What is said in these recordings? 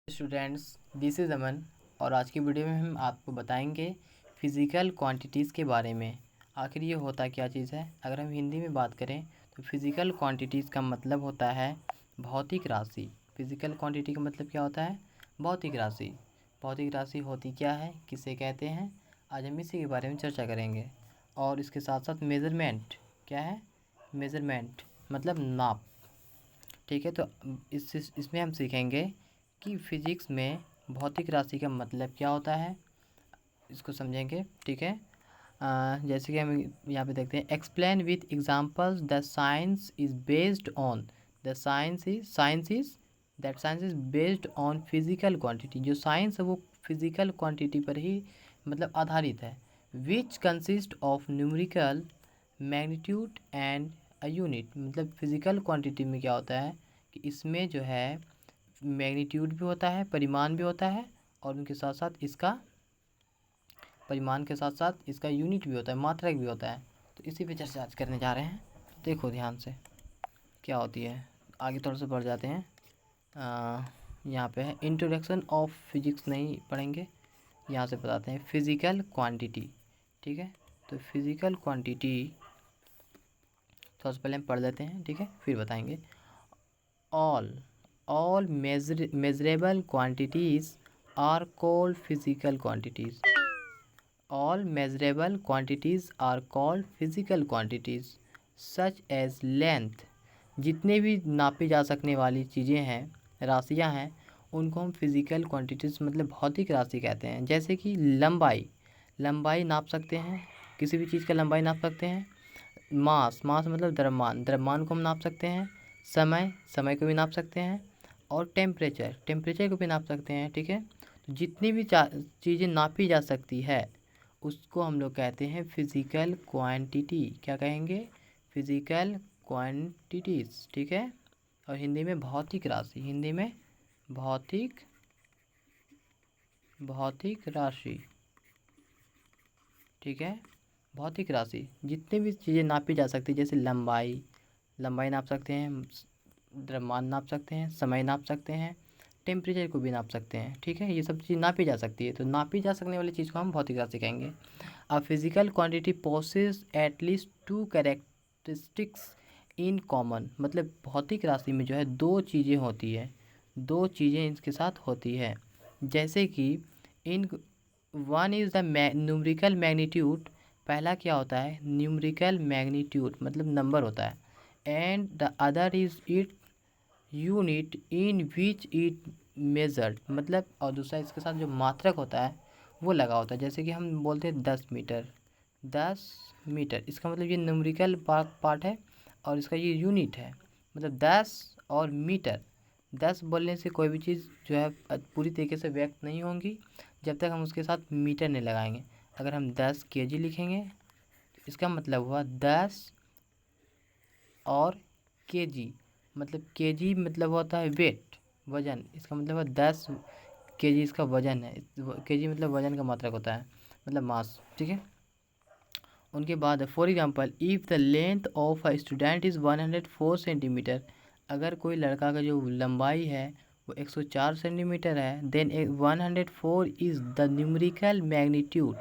Students, this is अमन और आज की वीडियो में हम आपको बताएंगे फ़िज़िकल क्वांटिटीज़ के बारे में। आखिर ये होता क्या चीज़ है। अगर हम हिंदी में बात करें तो फ़िज़िकल क्वांटिटीज़ का मतलब होता है भौतिक राशि। फ़िज़िकल क्वांटिटी का मतलब क्या होता है? भौतिक राशि। भौतिक राशि होती क्या है, किसे कहते हैं, आज हम इसी के बारे में चर्चा करेंगे। और इसके साथ साथ मेज़रमेंट क्या है, मेज़रमेंट मतलब नाप। ठीक है, तो इसमें हम सीखेंगे कि फ़िज़िक्स में भौतिक राशि का मतलब क्या होता है, इसको समझेंगे। ठीक है, जैसे कि हम यहाँ पे देखते हैं, explain with examples the science is based on that science is based on physical quantity. जो साइंस है वो फिज़िकल क्वांटिटी पर ही मतलब आधारित है। Which consist of numerical magnitude and a unit. मतलब फिज़िकल क्वांटिटी में क्या होता है कि इसमें जो है मैग्नीट्यूड भी होता है, परिमाण भी होता है, और उनके साथ साथ इसका परिमाण के साथ साथ इसका यूनिट भी होता है, मात्रक भी होता है। तो इसी पे चर्चा आज करने जा रहे हैं। देखो ध्यान से क्या होती है, आगे थोड़ा सा बढ़ जाते हैं। यहाँ पे है इंट्रोडक्शन ऑफ फिजिक्स, नहीं पढ़ेंगे, यहाँ से बताते हैं फिज़िकल क्वांटिटी। ठीक है, तो फिज़िकल क्वांटिटी थोड़ा सा पहले हम पढ़ लेते हैं, ठीक है, फिर बताएंगे। all measurable quantities are called physical quantities. All measurable quantities are called physical quantities such as length। जितने भी नापी जा सकने वाली चीज़ें हैं, राशियां हैं, उनको हम फिज़िकल क्वांटिटीज़ मतलब भौतिक राशि कहते हैं। जैसे कि लंबाई नाप सकते हैं, किसी भी चीज़ का लंबाई नाप सकते हैं। मास मतलब द्रव्यमान को हम नाप सकते हैं। समय को भी नाप सकते हैं। और टेम्परेचर को भी नाप सकते हैं। ठीक है, तो जितनी भी चीज़ें नापी जा सकती है उसको हम लोग कहते हैं फिज़िकल क्वांटिटी। क्या कहेंगे? Physical quantities. ठीक है, और हिंदी में भौतिक राशि, हिंदी में भौतिक राशि। ठीक है, भौतिक राशि जितनी भी चीज़ें नापी जा सकती है, जैसे लंबाई नाप सकते हैं, द्रव्यमान नाप सकते हैं, समय नाप सकते हैं, टेम्परेचर को भी नाप सकते हैं। ठीक है, ये सब चीज़ नापी जा सकती है, तो नापी जा सकने वाली चीज़ को हम भौतिक राशि कहेंगे। A physical quantity possess at least two characteristics in common. मतलब भौतिक राशि में जो है दो चीज़ें होती है, दो चीज़ें इसके साथ होती है। जैसे कि in one is the numerical magnitude. पहला क्या होता है? न्यूमेरिकल मैग्नीट्यूड मतलब नंबर होता है। And the other is it unit in which it measured. मतलब और दूसरा इसके साथ जो मात्रक होता है वो लगा होता है। जैसे कि हम बोलते हैं 10 मीटर, इसका मतलब ये न्यूमेरिकल पार्ट है और इसका ये यूनिट है। मतलब 10 और मीटर, 10 बोलने से कोई भी चीज़ जो है पूरी तरीके से व्यक्त नहीं होंगी जब तक हम उसके साथ मीटर नहीं लगाएंगे। अगर हम 10 केजी लिखेंगे तो इसका मतलब हुआ 10 और केजी, मतलब केजी मतलब होता है वेट, वजन। इसका मतलब है 10 केजी इसका वजन है। केजी मतलब वजन का मात्रक होता है, मतलब मास। ठीक है, उनके बाद for example if the length of a student is 104 centimetre. अगर कोई लड़का का जो लंबाई है वो 104 सेंटीमीटर है, then 104 is the numerical magnitude.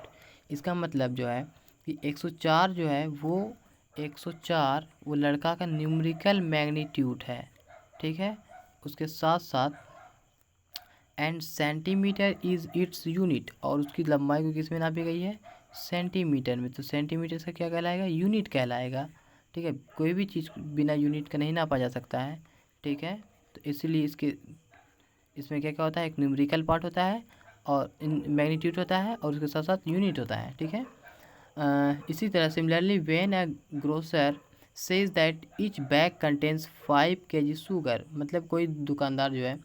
इसका मतलब जो है कि 104 जो है वो 104 वो लड़का का न्यूमेरिकल मैग्नीट्यूड है। ठीक है, उसके साथ साथ and centimetre is its unit. और उसकी लंबाई को किस में नापी गई है? सेंटीमीटर में। तो सेंटीमीटर का क्या कहलाएगा? यूनिट कहलाएगा। ठीक है, कोई भी चीज़ बिना यूनिट का नहीं नापा जा सकता है। ठीक है, तो इसीलिए इसमें क्या क्या होता है? एक न्यूमेरिकल पार्ट होता है और मैग्नीट्यूड होता है और उसके साथ साथ यूनिट होता है। ठीक है, इसी तरह similarly when a grocer says that each bag contains 5 kg sugar. मतलब कोई दुकानदार जो है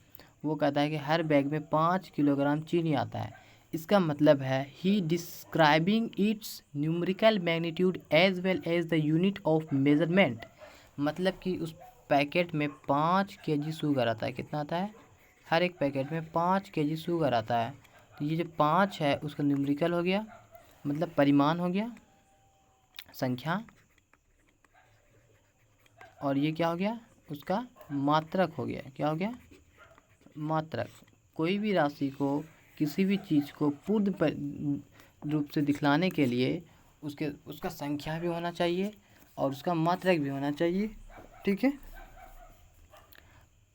वो कहता है कि हर बैग में 5 किलोग्राम चीनी आता है। इसका मतलब है ही describing its numerical magnitude as well as the unit of measurement. मतलब कि उस पैकेट में 5 kg शुगर आता है। कितना आता है? हर एक पैकेट में 5 kg शुगर आता है। तो ये जो 5 है उसका न्यूमेरिकल हो गया, मतलब परिमाण हो गया, संख्या, और ये क्या हो गया? उसका मात्रक हो गया। क्या हो गया? मात्रक, कोई भी राशि को, किसी भी चीज़ को पूर्ण रूप से दिखलाने के लिए उसका संख्या भी होना चाहिए और उसका मात्रक भी होना चाहिए। ठीक है।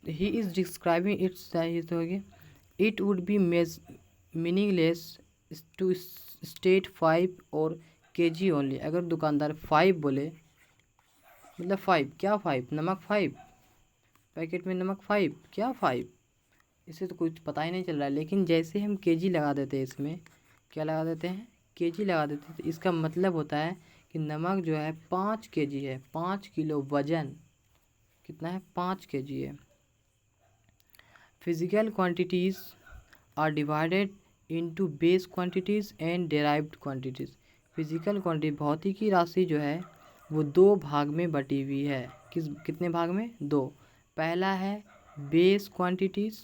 ही इज़ डिस्क्राइबिंग इट्स हो गया। It would be meaningless to state 5 और kg ओनली। अगर दुकानदार 5 बोले, मतलब 5 क्या, 5 नमक, 5 पैकेट में नमक 5 क्या, 5, इससे तो कुछ पता ही नहीं चल रहा है। लेकिन जैसे हम kg लगा देते हैं, इसमें क्या लगा देते हैं, kg लगा देते हैं, तो इसका मतलब होता है कि नमक जो है 5 kg है, 5 किलो वजन कितना है, 5 kg है। Physical quantities are divided into base quantities and derived quantities. Physical quantity भौतिकी राशि जो है वो 2 भाग में बटी हुई है। कितने भाग में, 2। पहला है बेस क्वांटिटीज़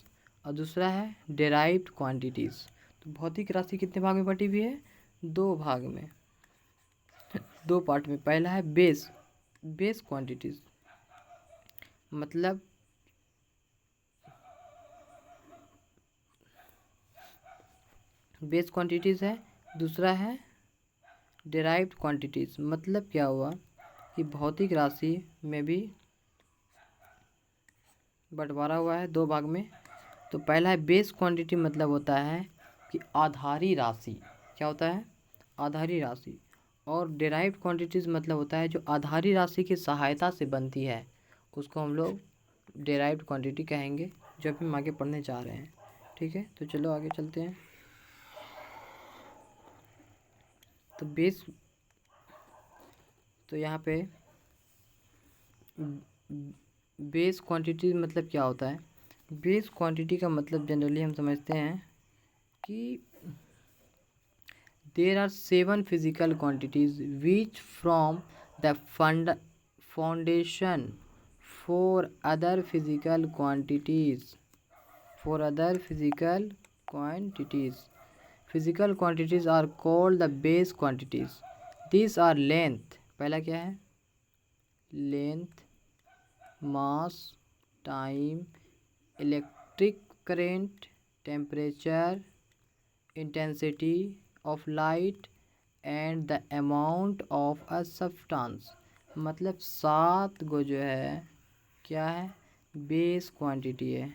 और दूसरा है डेराइव्ड क्वांटिटीज़। तो भौतिक राशि कितने भाग में बटी हुई है, 2 भाग में, 2 पार्ट में। पहला है बेस क्वांटिटीज़, मतलब बेस क्वांटिटीज़ है। दूसरा है डेराइव्ड क्वांटिटीज़, मतलब क्या हुआ कि भौतिक राशि में भी बंटवारा हुआ है 2 भाग में। तो पहला है बेस क्वांटिटी, मतलब होता है कि आधारी राशि, क्या होता है, आधारी राशि। और डेराइव्ड क्वांटिटीज़ मतलब होता है जो आधारी राशि की सहायता से बनती है, उसको हम लोग डेराइव्ड क्वांटिटी कहेंगे, जो अभी हम आगे पढ़ने जा रहे हैं। ठीक है, तो चलो आगे चलते हैं। तो यहाँ पे बेस क्वांटिटी मतलब क्या होता है। बेस क्वांटिटी का मतलब जनरली हम समझते हैं कि there are 7 physical quantities which from the foundation for other physical quantities. Physical quantities are called the base quantities. These are length, पहला क्या है, length, mass, time, electric current, temperature, intensity of light and the amount of a substance. मतलब 7 गो जो है क्या है, base quantity है।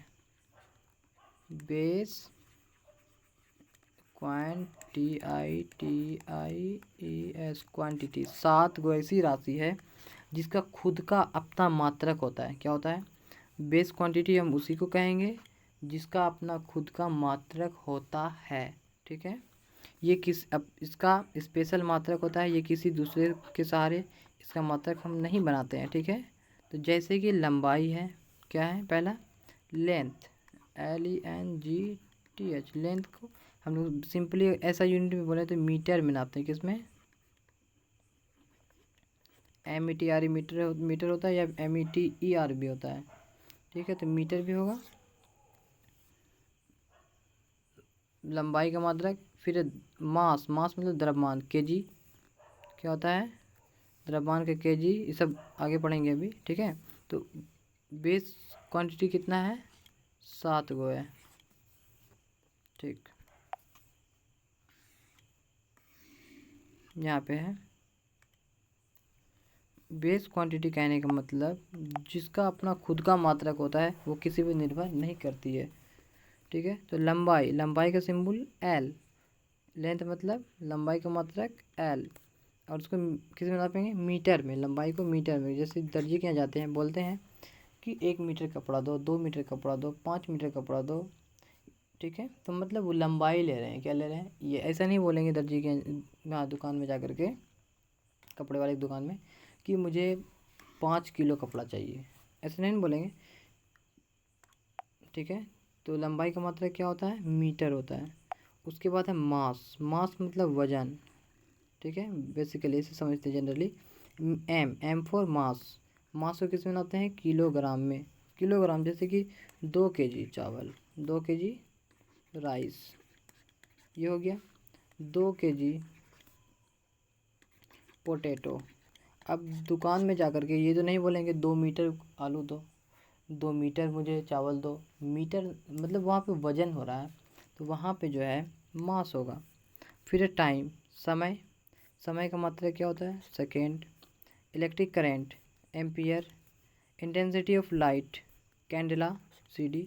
Base quantity 7 गो ऐसी राशि है जिसका खुद का अपना मात्रक होता है। क्या होता है, बेस क्वांटिटी हम उसी को कहेंगे जिसका अपना खुद का मात्रक होता है। ठीक है, ये इसका स्पेशल मात्रक होता है, ये किसी दूसरे के सहारे इसका मात्रक हम नहीं बनाते हैं। ठीक है, तो जैसे कि लंबाई है, क्या है, पहला लेंथ, LENGTH, लेंथ को हम लोग सिंपली ऐसा यूनिट में बोले तो मीटर में नापते हैं। किसमें, METR मीटर होता है या METER भी होता है। ठीक है, तो मीटर भी होगा लंबाई का मात्रक। फिर मास मतलब द्रव्यमान, kg क्या होता है, द्रव्यमान का kg, ये सब आगे पढ़ेंगे अभी। ठीक है, तो बेस क्वांटिटी कितना है, 7 गो है। ठीक, यहाँ पे है बेस क्वांटिटी कहने का मतलब जिसका अपना खुद का मात्रक होता है, वो किसी पर निर्भर नहीं करती है। ठीक है, तो लंबाई का सिंबल L, लेंथ मतलब लंबाई का मात्रक L, और उसको किस में नापेंगे, मीटर में, लंबाई को मीटर में। जैसे दर्जी के यहाँ जाते हैं, बोलते हैं कि 1 मीटर कपड़ा दो, 2 मीटर कपड़ा दो, 5 मीटर कपड़ा दो। ठीक है, तो मतलब वो लंबाई ले रहे हैं, क्या ले रहे हैं, ये ऐसा नहीं बोलेंगे दर्जी के यहाँ दुकान में जा कर के, कपड़े वाले की दुकान में, कि मुझे 5 किलो कपड़ा चाहिए, ऐसे नहीं बोलेंगे। ठीक है, तो लंबाई का मात्रक क्या होता है, मीटर होता है। उसके बाद है मास मतलब वजन। ठीक है, बेसिकली इसे समझते हैं जनरली। एम फॉर मास को किस में नापते हैं, किलोग्राम में। किलोग्राम जैसे कि 2 kg चावल, 2 kg राइस, ये हो गया 2 kg पोटैटो। अब दुकान में जा कर के ये तो नहीं बोलेंगे 2 मीटर आलू दो, 2 मीटर मुझे चावल दो, मीटर मतलब वहाँ पे वज़न हो रहा है, तो वहाँ पे जो है मास होगा। फिर टाइम, समय, समय का मात्रा क्या होता है? Second. Electric current, ampere. Intensity of light, candela, CD।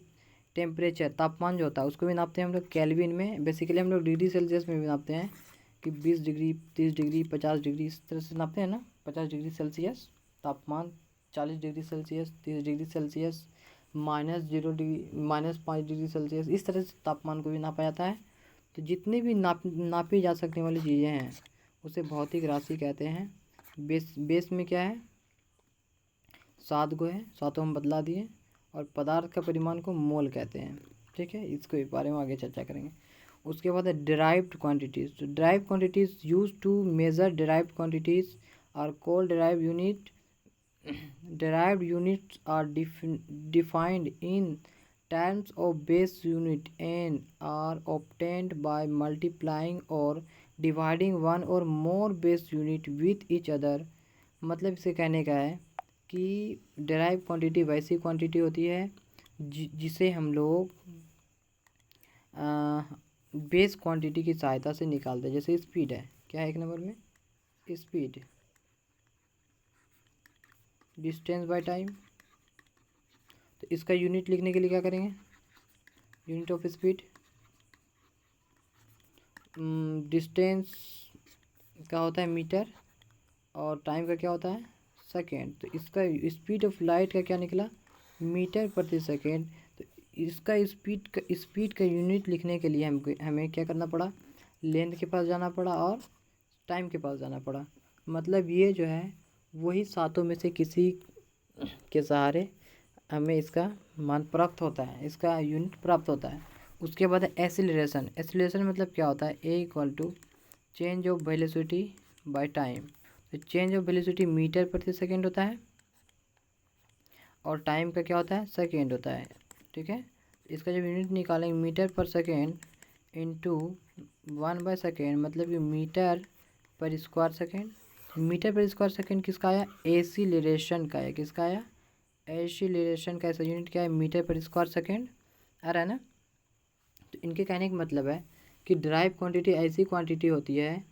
Temperature, तापमान जो होता है उसको भी नापते हैं हम लोग केल्विन में, बेसिकली हम लोग डिग्री सेल्सियस में भी नापते हैं कि 20 डिग्री, 30 डिग्री, 50 डिग्री, इस तरह से नापते हैं ना। 50 डिग्री सेल्सियस तापमान, 40 degree Celsius, 30 degree Celsius, -0 degree, -5 degree Celsius, इस तरह से तापमान को भी नापा जाता है। तो जितनी भी नापी जा सकने वाली चीज़ें हैं उसे भौतिक राशि कहते हैं। बेस में क्या है? 7 गो है, सातों हम बदला दिए। और पदार्थ का परिमाण को मोल कहते हैं। ठीक है, इसके बारे में आगे चर्चा करेंगे। उसके बाद है डिराइव्ड क्वांटिटीज़। तो derived quantities use to measure derived quantities are called derived unit. Derived units are defined in terms of base unit and are obtained by multiplying or dividing one or more base unit with each other। मतलब इसे कहने का है कि derive quantity वैसी quantity होती है जिसे हम लोग बेस क्वांटिटी की सहायता से निकालते हैं। जैसे स्पीड है, क्या है 1 नंबर में? स्पीड। डिस्टेंस बाय टाइम, तो इसका यूनिट लिखने के लिए क्या करेंगे? यूनिट ऑफ स्पीड, डिस्टेंस का होता है मीटर और टाइम का क्या होता है? सेकेंड। तो इसका स्पीड ऑफ लाइट का क्या निकला? मीटर प्रति सेकेंड। तो इसका स्पीड का यूनिट लिखने के लिए हमें क्या करना पड़ा? लेंथ के पास जाना पड़ा और टाइम के पास जाना पड़ा। मतलब ये जो है वही सातों में से किसी के सहारे हमें इसका मान प्राप्त होता है, इसका यूनिट प्राप्त होता है। उसके बाद है एसिलरेशन। एसिलरेशन मतलब क्या होता है? A equal to change of velocity by time. तो चेंज ऑफ वेलोसिटी मीटर प्रति सेकेंड होता है और टाइम का क्या होता है? सेकेंड होता है। ठीक है, इसका जब यूनिट निकालेंगे मीटर पर सेकेंड इंटू 1/सेकेंड, मतलब कि मीटर पर स्क्वायर सेकेंड। मीटर पर स्क्वायर सेकेंड किसका आया? एसिलरेशन का है। किसका आया? एसिलरेशन का। ऐसा यूनिट क्या है? मीटर पर स्क्वायर सेकेंड आ रहा है ना। तो इनके कहने का मतलब है कि ड्राइव क्वांटिटी ऐसी क्वांटिटी होती है,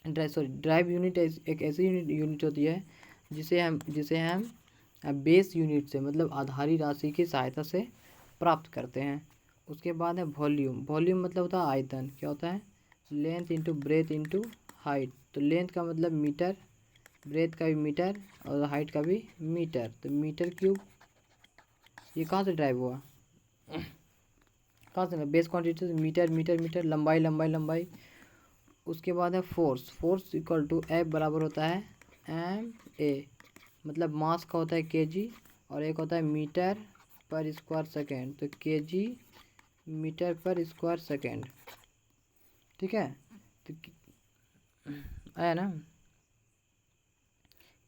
ड्राइव यूनिट एक ऐसी यूनिट होती है जिसे हम बेस यूनिट से मतलब आधारी राशि की सहायता से प्राप्त करते हैं। उसके बाद है वॉल्यूम। वॉल्यूम मतलब होता है आयतन। क्या होता है? Length into breadth into height. तो लेंथ का मतलब मीटर, ब्रेथ का भी मीटर और हाइट का भी मीटर। तो मीटर क्यूब। ये कहाँ से ड्राइव हुआ? कहाँ से? बेस क्वांटिटी से मीटर मीटर मीटर, लंबाई लंबाई लंबाई। उसके बाद है force. Force equal to F बराबर होता है MA, मतलब मास का होता है kg और एक होता है मीटर पर स्क्वायर सेकेंड। तो kg मीटर पर स्क्वायर सेकेंड। ठीक है, तो आया ना।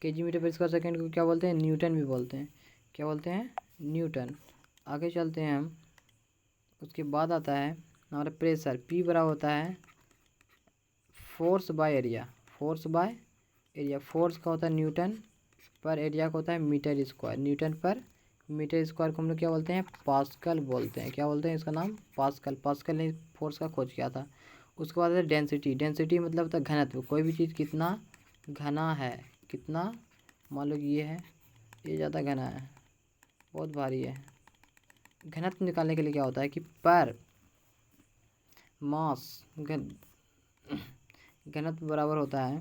kg मीटर पर स्क्वायर सेकेंड को क्या बोलते हैं? न्यूटन भी बोलते हैं। क्या बोलते हैं? न्यूटन। आगे चलते हैं हम। उसके बाद आता है हमारा प्रेशर। P बराबर होता है force by area. Force by area. Force का होता है न्यूटन पर एरिया का होता है मीटर स्क्वायर। न्यूटन पर मीटर स्क्वायर को हम लोग क्या बोलते हैं? पास्कल बोलते हैं। क्या बोलते हैं? इसका नाम पास्कल। पास्कल ने फोर्स का खोज किया था। उसके बाद है डेंसिटी। डेंसिटी मतलब होता है घनत्व। कोई भी चीज़ कितना घना है, कितना, मान लो कि ये है, ये ज़्यादा घना है, बहुत भारी है। घनत्व निकालने के लिए क्या होता है कि पर मास घनत्व बराबर होता है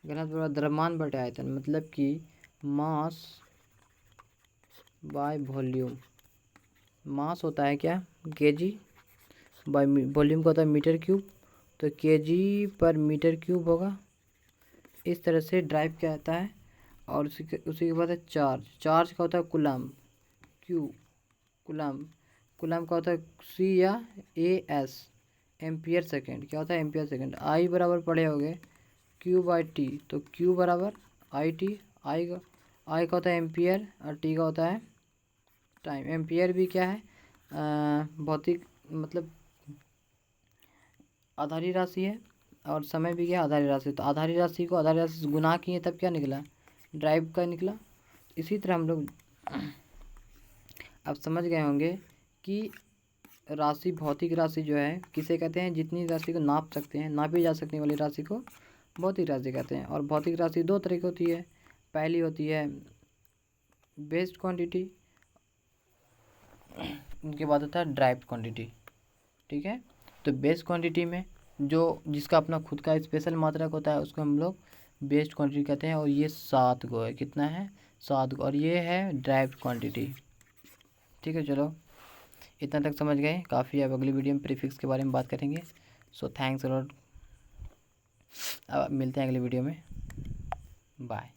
घनत्व बराबर द्रव्यमान बटे आयतन, मतलब कि मास बाय वॉल्यूम। मास होता है क्या? केजी बाय वॉल्यूम का होता है मीटर क्यूब। तो केजी पर मीटर क्यूब होगा। इस तरह से ड्राइव क्या आता है। और उसी के बाद है चार्ज। चार्ज का होता है कूलम। कूलम। कूलम का होता है C या AS, एम्पियर सेकेंड। क्या होता है? Ampere second. आई बराबर पढ़े होगे Q/T। तो Q बराबर IT। आई का होता है एम्पियर और T का होता है टाइम। एम्पियर भी क्या है? भौतिक मतलब आधारी राशि है। और समय भी क्या आधारी राशि, तो आधारी राशि को आधारी राशि से गुना किए तब क्या निकला, ड्राइव का निकला। इसी तरह हम लोग अब समझ गए होंगे कि राशि, भौतिक राशि जो है किसे कहते हैं, जितनी राशि को नाप सकते हैं, नापी जा सकने वाली राशि को भौतिक राशि कहते हैं। और भौतिक राशि दो तरह की होती है, पहली होती है बेस्ड क्वांटिटी, उनके बाद होता है ड्राइव्ड क्वांटिटी। ठीक है, तो बेस्ड क्वांटिटी में जो जिसका अपना खुद का स्पेशल मात्रक होता है उसको हम लोग बेस्ड क्वांटिटी कहते हैं, और ये 7 गो है, कितना है 7 गो, और ये है ड्राइव्ड क्वांटिटी। ठीक है, चलो इतना तक समझ गए काफ़ी। अब अगली वीडियो में प्रीफिक्स के बारे में बात करेंगे। सो थैंक्स अ लॉट, अब मिलते हैं अगली वीडियो में, बाय।